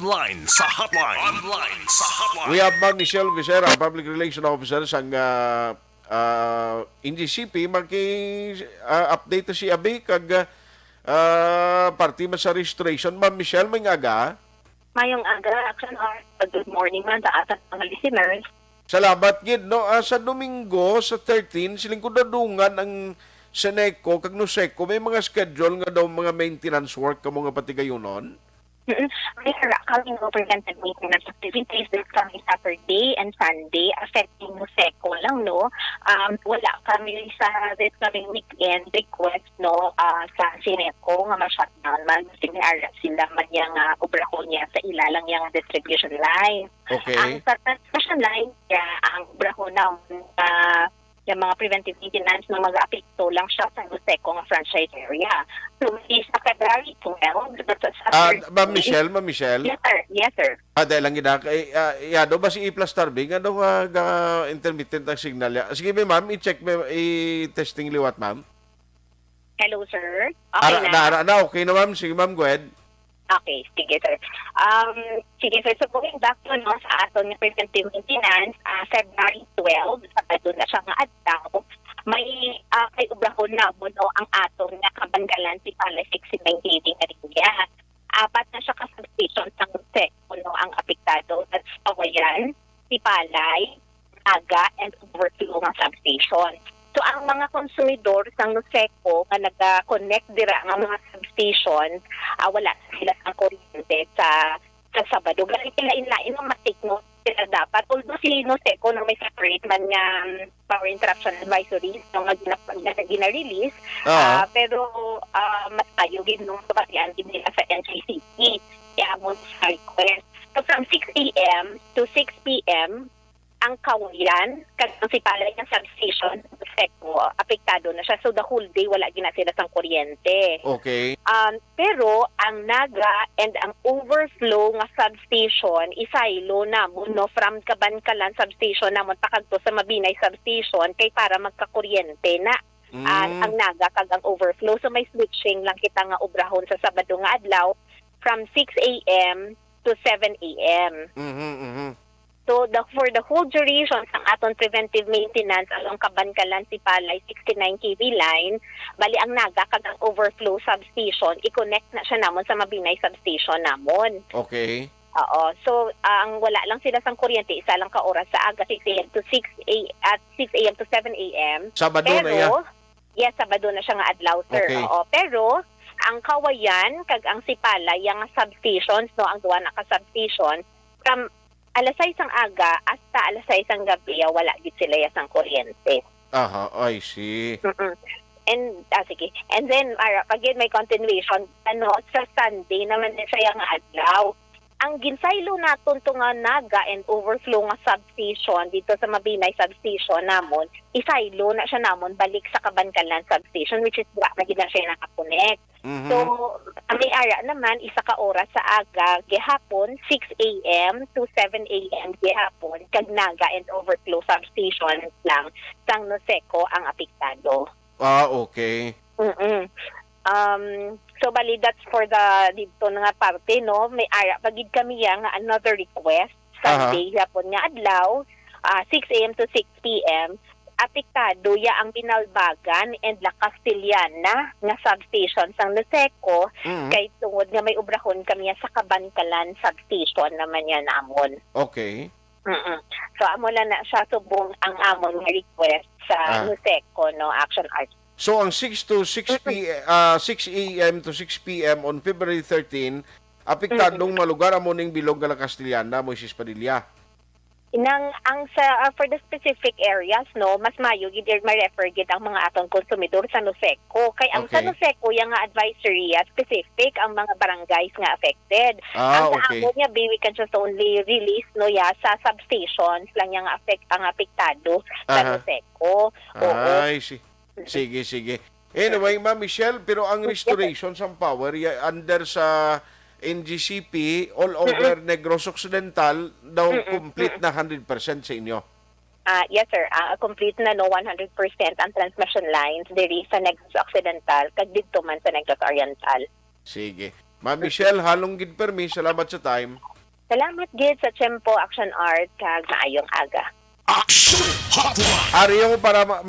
Online sa hotline. Online sa hotline. We have Ma'am Michelle Vicera, Public Relations Officer sa NGCP. Update to si Abi kag party man sa registration. Ma'am Michelle, may aga. Mayong aga, action art. Good morning man sa ating mga listeners. Salamat gid no. Sa Domingo sa 13 siling kudadungan ang Seneco kag Nuseco may mga schedule nga daw mga maintenance work kamo nga pati gayunon. May coming preventive maintenance activities this coming Saturday and Sunday affecting Museco lang, no? Wala kami sa this coming weekend request, no, sa Sineco nga ma-shutdown man. Sinara sila man yung obrahon niya sa ilalang yung distribution line. Okay. Ang sa transmission line, ang obrahon na yung mga preventive maintenance na mag-apekto lang siya sa Museco nga franchise area. So, sa February 12, Ma'am Michelle. Yes, sir. Yes, sir. Dahil lang gina do ba si E+ Starving nga daw intermittent ang signal ya. Sige ma'am, i-check i-testing liwat ma'am. Hello, sir. Okay Okay na ma'am. Sige ma'am, go ahead. Okay, sige, sir. Sige, sir. So, going back to sa aton ng preventive maintenance, February 12, Sabado na siya nga adlaw, may kay ubrahon na mo ang aton nga kabanggalan si Palay 69 nga area. Apat na siya ka-substation sa Museco ang apektado. That's Pawayan, Sipalay, Naga, and overflow ng substation. So, ang mga konsumidor sa Museco nga nag-connect dira ng mga substations, wala sila ang kuryente sa Sabado. Ganun lain-lain ang ma-take note sila dapat. Although si Museco na may separate man nga power interruption advisories nga gina-release, pero mas tayo ginong sabatian din nila sa NGCP. Kaya mo sa request. So, from 6 a.m. to 6 p.m., ang Kawayan, kag ang Sipalay ng substation, apektado na siya. So, the whole day, wala gina sila sang kuryente. Okay. Pero, ang Naga and ang overflow nga substation, isaylo na mo, no, from Kabankalan substation namon pakadto sa Mabinay substation, kay para magkakuryente na. Ang Naga kag ang overflow. So, may switching lang kita nga obrahon sa Sabado nga adlaw from 6 a.m. to 7 a.m. So, for the whole duration ng aton preventive maintenance along Kabankalan, Sipalay, 69 kV line, bali ang Naga kag ang overflow substation, i-connect na siya namon sa Mabinay substation namon. Okay. Oo. So, ang wala lang sila sang kuryente, isa lang ka oras sa aga, 6 a.m. to 6 a.m. to 7 a.m. Sabado na yan. Yes, Sabado na siya nga adlaw, sir. Okay. Oo. Pero, ang Kawayan, kag ang Sipalay, yung substations, no, ang duwa na ka-substation, from alas 6 ang aga hasta alas 6 ang gabi, wala gid sila sang kuryente. Aha, I see. And sige. And then again may continuation sa Sunday naman din siya nga adlaw. Ang ginsaylo naton to nga Naga and overflow nga substation dito sa Mabinay substation namon, isaylo na siya namon balik sa Kabankalan substation, which is na gid na siya nakakonect. So, may ara naman, isa ka oras sa aga, gihapon, 6 a.m. to 7 a.m. gihapon, kag Naga and overflow substation lang, sang Nuseco ang apektado. Okay. So, bali, that's for the dito nga parte, no? May ara, pagid kami nga another request, Sunday, hapon nga adlaw, 6 a.m. to 6 p.m., apektado ya ang Binalbagan and La Castellana nga substation sang Nuseco, kay tungod nga may obrahon kami sa Kabankalan substation naman yan namon. Okay. So amo lang na siya subong ang amon nga request sa Nuseco, no, Action Art. So ang 6 a.m. to 6 p.m. on February 13, apektadong malugar amo ning bilog nga La Castellana, Moises Padilla. For the specific areas, no, mas mayo gid ma-refer gid ang mga atong konsumidor sa Nuseco. Kay ang sa Nuseco yung nga advisory specific ang mga barangays nga affected. Ang amo niya we can just only release sa substations lang yung ang apektado sa Nuseco. Ay, sige. Anyway, Ma'am Michelle, pero ang restoration sa power under sa NGCP all over Negros Occidental daw complete na 100% sa inyo. Yes, sir. Complete na 100% ang transmission lines diri sa Negros Occidental kag didto man sa Negros Oriental. Sige. Ma'am Michelle, halong gid permi. Salamat sa time. Salamat gid sa Tiyempo Action Art kag maayong aga. Action Hotline. Ariyo para